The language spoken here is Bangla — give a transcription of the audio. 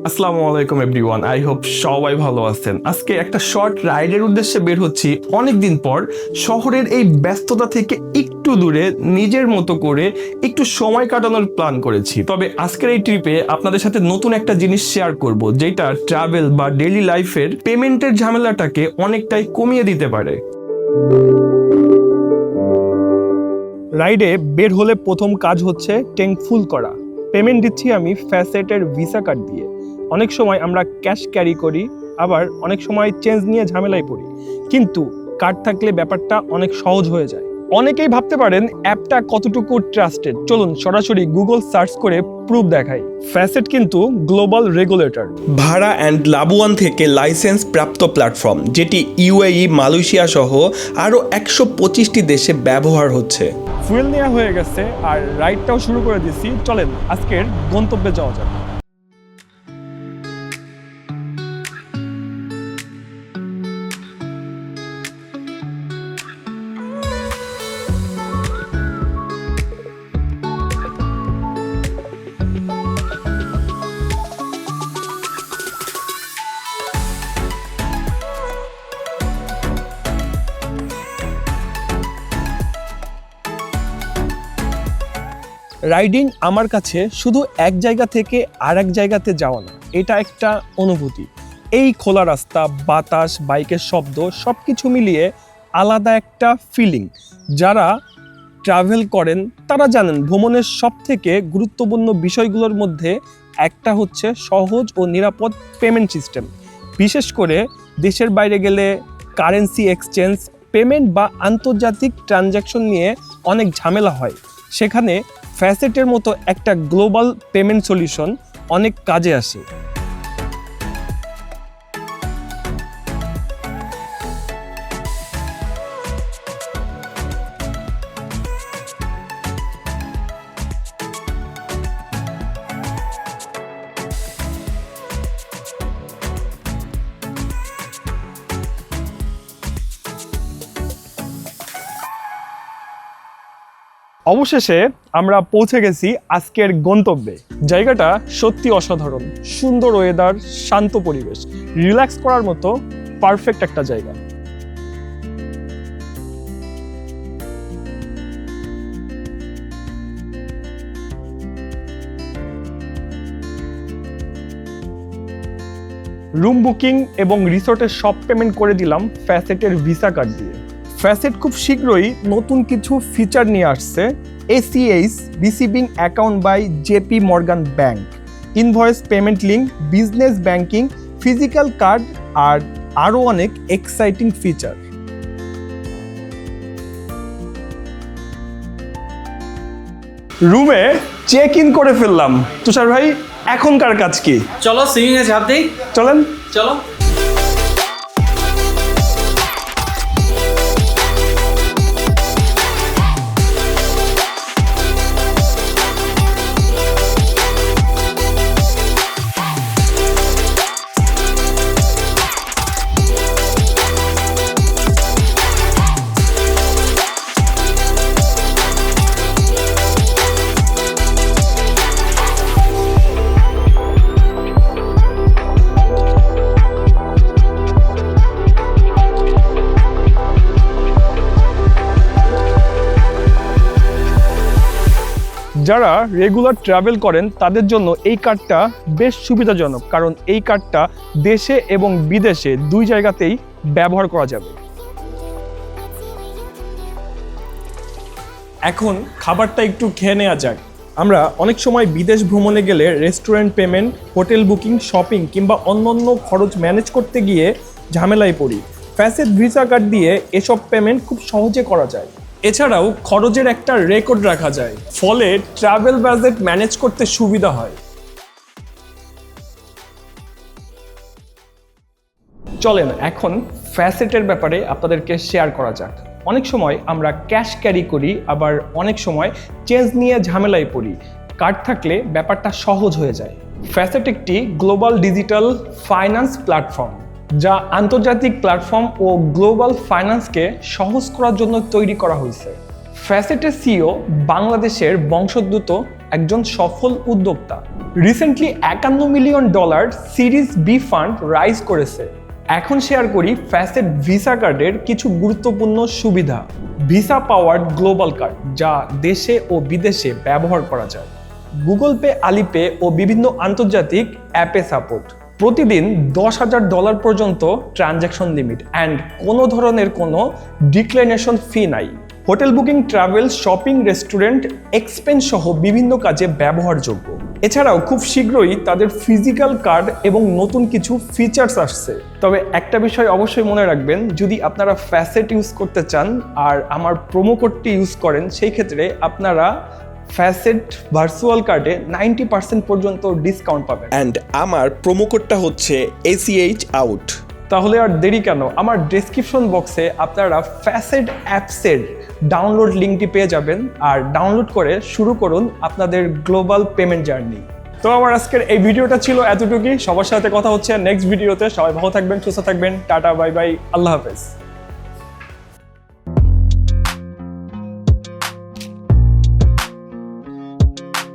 আসসালামু আলাইকুম এভরিওয়ান, আই হোপ সবাই ভালো আছেন। আজকে একটা শর্ট রাইডের উদ্দেশ্যে বের হচ্ছি অনেকদিন পর। শহরের এই ব্যস্ততা থেকে একটু দূরে নিজের মতো করে একটু সময় কাটানোর প্ল্যান করেছি। তবে আজকের এই ট্রিপে আপনাদের সাথে নতুন একটা জিনিস শেয়ার করব, যেটা ট্রাভেল বা ডেইলি লাইফের পেমেন্টের ঝামেলাটাকে অনেকটাই কমিয়ে দিতে পারে। রাইডে বের হলে প্রথম কাজ হচ্ছে ট্যাঙ্ক ফুল করা। পেমেন্ট দিচ্ছি আমি ফ্যাসেটের ভিসা কার্ড দিয়ে। অনেক সময় আমরা ক্যাশ ক্যারি করি, আবার অনেক সময় চেঞ্জ নিয়ে ঝামেলায় পড়ি, কিন্তু কার্ড থাকলে ব্যাপারটা অনেক সহজ হয়ে যায়। অনেকেই ভাবতে পারেন অ্যাপটা কতটুকু ট্রাস্টেড। চলুন সরাসরি গুগল সার্চ করে প্রুফ দেখাই। ফ্যাসেট কিন্তু গ্লোবাল রেগুলেটর, ভাড়া অ্যান্ড লাবুয়ান থেকে লাইসেন্স প্রাপ্ত প্ল্যাটফর্ম, যেটি ইউএই, মালয়েশিয়া সহ আরও 125টি দেশে ব্যবহার হচ্ছে। ফুয়েল নেওয়া হয়ে গেছে আর রাইডটাও শুরু করে দিছি। চলেন আজকের গন্তব্যে যাওয়া যাক। রাইডিং আমার কাছে শুধু এক জায়গা থেকে আর এক জায়গাতে যাওয়া না, এটা একটা অনুভূতি। এই খোলা রাস্তা, বাতাস, বাইকের শব্দ সব কিছু মিলিয়ে আলাদা একটা ফিলিং। যারা ট্রাভেল করেন তারা জানেন ভ্রমণের সব থেকে গুরুত্বপূর্ণ বিষয়গুলোর মধ্যে একটা হচ্ছে সহজ ও নিরাপদ পেমেন্ট সিস্টেম। বিশেষ করে দেশের বাইরে গেলে কারেন্সি এক্সচেঞ্জ, পেমেন্ট বা আন্তর্জাতিক ট্রানজ্যাকশন নিয়ে অনেক ঝামেলা হয়। সেখানে ফ্যাসেটের মতো একটা গ্লোবাল পেমেন্ট সলিউশন অনেক কাজে আসে। অবশেষে আমরা পৌঁছে গেছি আজকের গন্তব্যে। জায়গাটা সত্যি অসাধারণ, সুন্দর ওয়েদার, শান্ত পরিবেশ, রিল্যাক্স করার মতো পারফেক্ট একটা জায়গা। রুম বুকিং এবং রিসোর্টের সব পেমেন্ট করে দিলাম ফ্যাসেটের ভিসা কার্ড দিয়ে। ফ্যাসেট খুব শীঘ্রই নতুন কিছু ফিচার নিয়ে আসছে। ACH receiving account by JP Morgan bank, invoice payment link, business banking, physical card আর আরও অনেক এক্সাইটিং ফিচার। রুমে চেক ইন করে ফেললাম। তুষার ভাই, এখনকার কাজ কি? চলো সুইমিং এ ঝাঁপ দেই। চলেন। চলো। যারা রেগুলার ট্রাভেল করেন তাদের জন্য এই কার্ডটা বেশ সুবিধাজনক, কারণ এই কার্ডটা দেশে এবং বিদেশে দুই জায়গাতেই ব্যবহার করা যাবে। এখন খাবারটা একটু খেয়ে নেওয়া যাক। আমরা অনেক সময় বিদেশ ভ্রমণে গেলে restaurant payment, hotel booking, shopping কিংবা অন্যান্য খরচ ম্যানেজ করতে গিয়ে ঝামেলায় পড়ি। ফ্যাসেট ভিসা কার্ড দিয়ে এসব পেমেন্ট খুব সহজে করা যায়। এছাড়াও খরচের একটা রেকর্ড রাখা যায়, ফলে ট্রাভেল বাজেট ম্যানেজ করতে সুবিধা হয়। চলেন এখন ফ্যাসেটের ব্যাপারে আপনাদেরকে শেয়ার করা যাক। অনেক সময় আমরা ক্যাশ ক্যারি করি, আবার অনেক সময় চেঞ্জ নিয়ে ঝামেলায় পড়ি। কার্ড থাকলে ব্যাপারটা সহজ হয়ে যায়। ফ্যাসেট একটি গ্লোবাল ডিজিটাল ফাইন্যান্স প্ল্যাটফর্ম, যা আন্তর্জাতিক প্ল্যাটফর্ম ও গ্লোবাল ফাইন্যান্সকে সহজ করার জন্য তৈরি করা হয়েছে। ফ্যাসেটের সিইও বাংলাদেশের বংশোদ্ভূত একজন সফল উদ্যোক্তা। Recently $51 million series B fund raise করেছে। এখন শেয়ার করি ফ্যাসেট ভিসা কার্ডের কিছু গুরুত্বপূর্ণ সুবিধা। ভিসা পাওয়ার্ড গ্লোবাল কার্ড, যা দেশে ও বিদেশে ব্যবহার করা যায়। গুগল পে, আলিপে ও বিভিন্ন আন্তর্জাতিক অ্যাপে সাপোর্ট। প্রতিদিন $10,000 পর্যন্ত ট্রানজ্যাকশন লিমিট অ্যান্ড কোনো ধরনের কোনো ডিক্লারেশন ফি নাই। Hotel booking, travel, shopping, restaurant, expense সহ বিভিন্ন কাজে ব্যবহারযোগ্য। এছাড়াও খুব শীঘ্রই তাদের ফিজিক্যাল কার্ড এবং নতুন কিছু ফিচার্স আসছে। তবে একটা বিষয় অবশ্যই মনে রাখবেন, যদি আপনারা ফ্যাসেট ইউজ করতে চান আর আমার প্রোমো কোডটি ইউজ করেন, সেই ক্ষেত্রে আপনারা ফ্যাসেট ভার্চুয়াল কার্ডে 90% পর্যন্ত ডিসকাউন্ট পাবেন। অ্যান্ড আমার প্রোমো কোডটা হচ্ছে ACH আউট। তাহলে আর দেরি কেন, আমার ডেসক্রিপশন বক্সে আপনারা ফ্যাসেট অ্যাপসের ডাউনলোড লিঙ্কটি পেয়ে যাবেন, আর ডাউনলোড করে শুরু করুন আপনাদের গ্লোবাল পেমেন্ট জার্নি। তো আমার আজকের এই ভিডিওটা ছিল এতটুকুই। সবার সাথে কথা হচ্ছে নেক্সট ভিডিওতে। সবাই ভালো থাকবেন, সুস্থ থাকবেন। টাটা, বাই বাই, আল্লাহ হাফেজ।